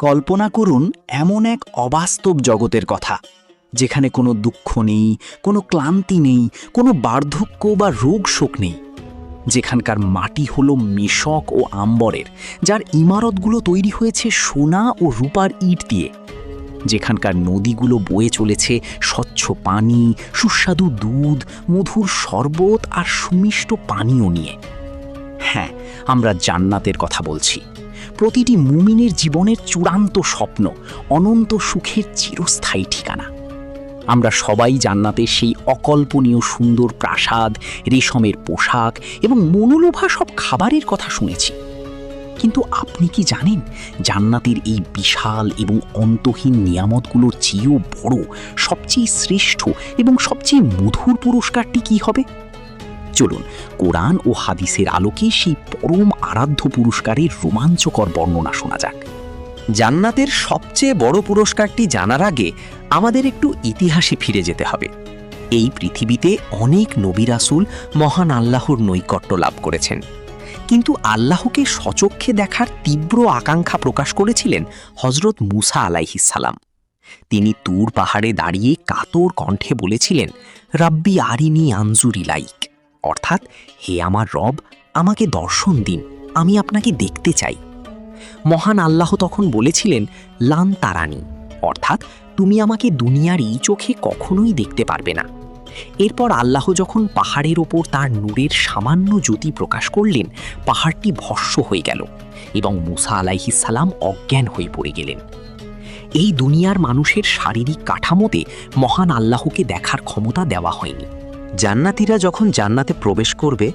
কল্পনা করুন এমন এক অবাস্তব জগতের কথা, যেখানে কোনো দুঃখ নেই, কোনো ক্লান্তি নেই, কোনো বার্ধক্য বা রোগ শোক নেই, যেখানকার মাটি হলো মেশক ও আম্বরের, যার ইমারতগুলো তৈরি হয়েছে সোনা ও রূপার ইট দিয়ে, যেখানকার নদীগুলো বয়ে চলেছে স্বচ্ছ পানি, সুস্বাদু দুধ, মধুর শরবত আর সুমিষ্ট পানীয় নিয়ে। হ্যাঁ, আমরা জান্নাতের কথা বলছি, প্রতিটি মুমিনের জীবনের চূড়ান্ত স্বপ্ন, অনন্ত সুখের চিরস্থায়ী ঠিকানা। আমরা সবাই জান্নাতের সেই অকল্পনীয় সুন্দর প্রাসাদ, রেশমের পোশাক এবং মনোলোভা সব খাবারের কথা শুনেছি। কিন্তু আপনি কি জানেন জান্নাতের এই বিশাল এবং অন্তহীন নিয়ামতগুলোর চেয়েও বড়, সবচেয়ে শ্রেষ্ঠ এবং সবচেয়ে মধুর পুরস্কারটি কি হবে? চলুন কোরআন ও হাদিসের আলোকে সেই পরম আরাধ্য পুরস্কারের রোমাঞ্চকর বর্ণনা শোনা যাক। জান্নাতের সবচেয়ে বড় পুরস্কারটি জানার আগে আমাদের একটু ইতিহাসে ফিরে যেতে হবে। এই পৃথিবীতে অনেক নবী রাসূল মহান আল্লাহর নৈকট্য লাভ করেছেন, কিন্তু আল্লাহকে সচক্ষে দেখার তীব্র আকাঙ্ক্ষা প্রকাশ করেছিলেন হযরত মূসা আলাইহিস সালাম। তিনি তুর পাহাড়ে দাঁড়িয়ে কাতর কণ্ঠে বলেছিলেন, রাব্বি আরিনি আনজুর ইলাইক, অর্থাৎ হে আমার রব, আমাকে দর্শন দিন, আমি আপনাকে দেখতে চাই। মহান আল্লাহ তখন বলেছিলেন, লান তারানি, অর্থাৎ তুমি আমাকে দুনিয়ার এই চোখে কখনোই দেখতে পারবে না। এরপর আল্লাহ যখন পাহাড়ের ওপর তার নূরের সামান্য জ্যোতি প্রকাশ করলেন, পাহাড়টি ভস্ম হয়ে গেল এবং মূসা আলাইহিস সালাম অজ্ঞান হয়ে পড়ে গেলেন। এই দুনিয়ার মানুষের শারীরিক কাঠামোতে মহান আল্লাহকে দেখার ক্ষমতা দেওয়া হয়নি। জান্নাতীরা যখন জান্নাতে প্রবেশ করবে,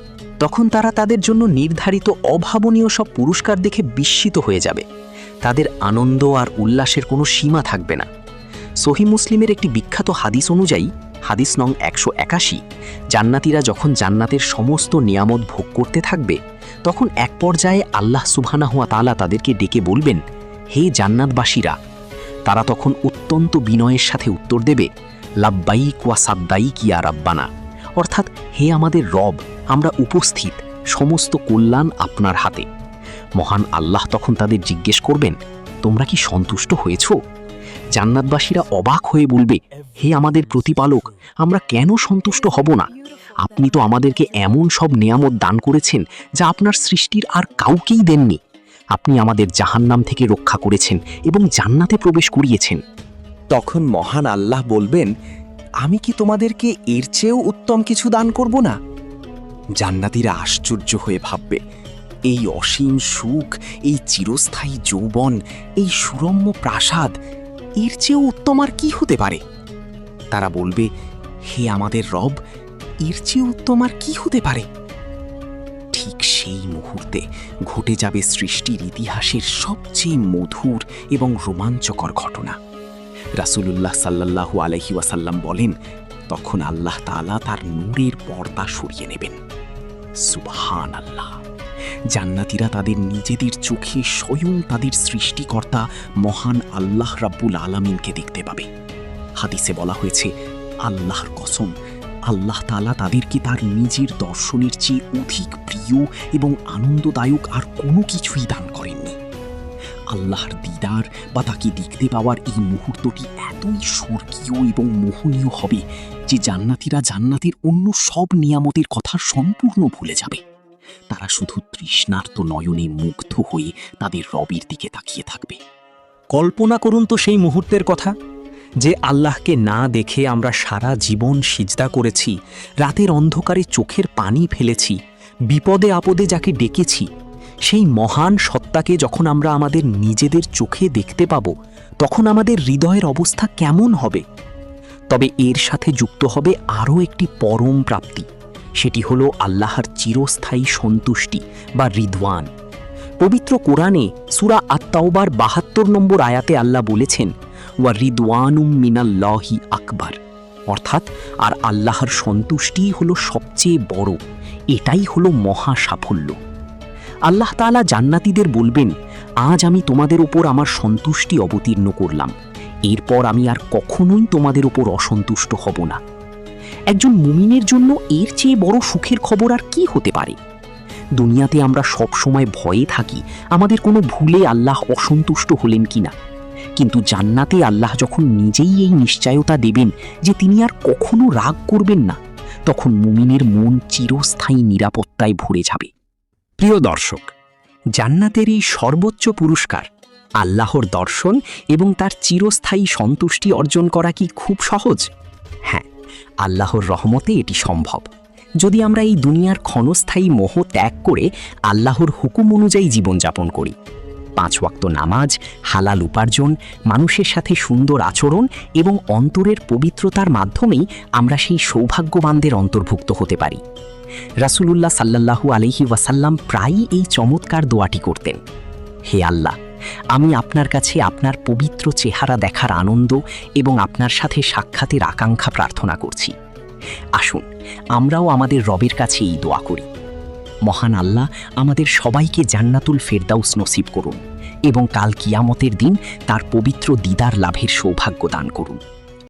তখন তারা তাদের জন্য নির্ধারিত অভাবনীয় সব পুরস্কার দেখে বিস্মিত হয়ে যাবে। তাদের আনন্দ আর উল্লাসের কোনো সীমা থাকবে না। সহিহ মুসলিমের একটি বিখ্যাত হাদিস অনুযায়ী, হাদিস নং 181, জান্নাতীরা যখন জান্নাতের সমস্ত নিয়ামত ভোগ করতে থাকবে, তখন এক পর্যায়ে আল্লাহ সুবহানাহু ওয়া তাআলা তাদেরকে ডেকে বলবেন, হে জান্নাতবাসীরা। তারা তখন অত্যন্ত বিনয়ের সাথে উত্তর দেবে, লাব্বাইক ওয়া সাদ্দাইক ইয়া রাব্বানা, অর্থাৎ হে আমাদের রব, আমরা উপস্থিত, সমস্ত কল্যাণ আপনার হাতে। মহান আল্লাহ তখন তাদের জিজ্ঞেস করবেন, তোমরা কি সন্তুষ্ট হয়েছ? জান্নাতবাসীরা অবাক হয়ে বলবে, হে আমাদের প্রতিপালক, আমরা কেন সন্তুষ্ট হব না? আপনি তো আমাদেরকে এমন সব নেয়ামত দান করেছেন যা আপনার সৃষ্টির আর কাউকেই দেননি। আপনি আমাদের জাহান্নাম থেকে রক্ষা করেছেন এবং জান্নাতে প্রবেশ করিয়েছেন। তখন মহান আল্লাহ বলবেন, আমি কি তোমাদেরকে এর চেয়েও উত্তম কিছু দান করব না? জান্নাতীরা আশ্চর্য হয়ে ভাববে, এই অসীম সুখ, এই চিরস্থায়ী যৌবন, এই সুরম্য প্রাসাদ, এর চেয়েও উত্তম আর কি হতে পারে? তারা বলবে, হে আমাদের রব, এর চেয়ে উত্তম আর কি হতে পারে? ঠিক সেই মুহূর্তে ঘটে যাবে সৃষ্টির ইতিহাসের সবচেয়ে মধুর এবং রোমাঞ্চকর ঘটনা। রাসূলুল্লাহ সাল্লাল্লাহু আলাইহি ওয়াসাল্লাম বলেন, তখন আল্লাহ তাআলা তার নূরের পর্দা সরিয়ে নেবেন। সুবহানাল্লাহ! জান্নাতীরা তাদের নিজেদের চোখে স্বয়ং তাদের সৃষ্টিকর্তা মহান আল্লাহ রাব্বুল আলামিনকে দেখতে পাবে। হাদিসে বলা হয়েছে, আল্লাহর কসম, আল্লাহ তাআলা তাদেরকে তার নিজের দর্শনের চেয়ে অধিক প্রিয় এবং আনন্দদায়ক আর কোনো কিছুই দান করেননি। আল্লাহর দিদার বা তাকে দেখতে পাওয়ার এই মুহূর্তটি এতই স্বর্গীয় এবং মোহনীয় হবে যে জান্নাতীরা জান্নাতের অন্য সব নিয়ামতের কথা সম্পূর্ণ ভুলে যাবে। তারা শুধু তৃষ্ণার্ত নয়নে মুগ্ধ হয়ে তাদের রবের দিকে তাকিয়ে থাকবে। কল্পনা করুন তো সেই মুহূর্তের কথা, যে আল্লাহকে না দেখে আমরা সারা জীবন সিজদা করেছি, রাতের অন্ধকারে চোখের পানি ফেলেছি, বিপদে আপদে যাকে ডেকেছি, সেই মহান সত্তাকে যখন আমরা আমাদের নিজেদের চোখে দেখতে পাব, তখন আমাদের হৃদয়ের অবস্থা কেমন হবে? তবে এর সাথে যুক্ত হবে আরও একটি পরম প্রাপ্তি, সেটি হলো আল্লাহর চিরস্থায়ী সন্তুষ্টি বা রিদওয়ান। পবিত্র কোরআনে সূরা আত-তাওবার ৭২ নম্বর আয়াতে আল্লাহ বলেছেন, ওয়া রিদওয়ানুম মিনাল্লাহি আকবার, অর্থাৎ আর আল্লাহর সন্তুষ্টিই হলো সবচেয়ে বড়, এটাই হলো মহা সাফল্য। আল্লাহ তাআলা জান্নাতীদের বলবেন, আজ আমি তোমাদের উপর আমার সন্তুষ্টি অবতীর্ণ করলাম, এরপর আমি আর কখনোই তোমাদের উপর অসন্তুষ্ট হব না। একজন মুমিনের জন্য এর চেয়ে বড় সুখের খবর আর কি হতে পারে? দুনিয়াতে আমরা সব সময় ভয়ে থাকি আমাদের কোনো ভুলে আল্লাহ অসন্তুষ্ট হলেন কিনা, কিন্তু জান্নাতে আল্লাহ যখন নিজেই এই নিশ্চয়তা দেবেন যে তিনি আর কখনো রাগ করবেন না, তখন মুমিনের মন চিরস্থায়ী নিরাপত্তায় ভরে যাবে। প্রিয় দর্শক, জান্নাতের এই সর্বোচ্চ পুরস্কার আল্লাহর দর্শন এবং তার চিরস্থায়ী সন্তুষ্টি অর্জন করা কি খুব সহজ? হ্যাঁ, আল্লাহর রহমতে এটি সম্ভব, যদি আমরা এই দুনিয়ার ক্ষণস্থায়ী মোহ ত্যাগ করে আল্লাহর হুকুম অনুযায়ী জীবনযাপন করি। 5 ওয়াক্ত নামাজ, হালাল উপার্জন, মানুষের সাথে সুন্দর আচরণ এবং অন্তরের পবিত্রতার মাধ্যমেই আমরা সেই সৌভাগ্যবানদের অন্তর্ভুক্ত হতে পারি। রাসূলুল্লাহ সাল্লাল্লাহু আলাইহি ওয়াসাল্লাম প্রায়ই এই চমৎকার দোয়াটি করতেন: হে আল্লাহ, আমি আপনার কাছে আপনার পবিত্র চেহারা দেখার আনন্দ এবং আপনার সাথে সাক্ষাতের আকাঙ্ক্ষা প্রার্থনা করছি। আসুন আমরাও আমাদের রবের কাছে এই দোয়া করি। মহান আল্লাহ আমাদের সবাইকে জান্নাতুল ফেরদাউস নসিব করুন এবং কাল কিয়ামতের দিন তার পবিত্র দিদার লাভের সৌভাগ্য দান করুন।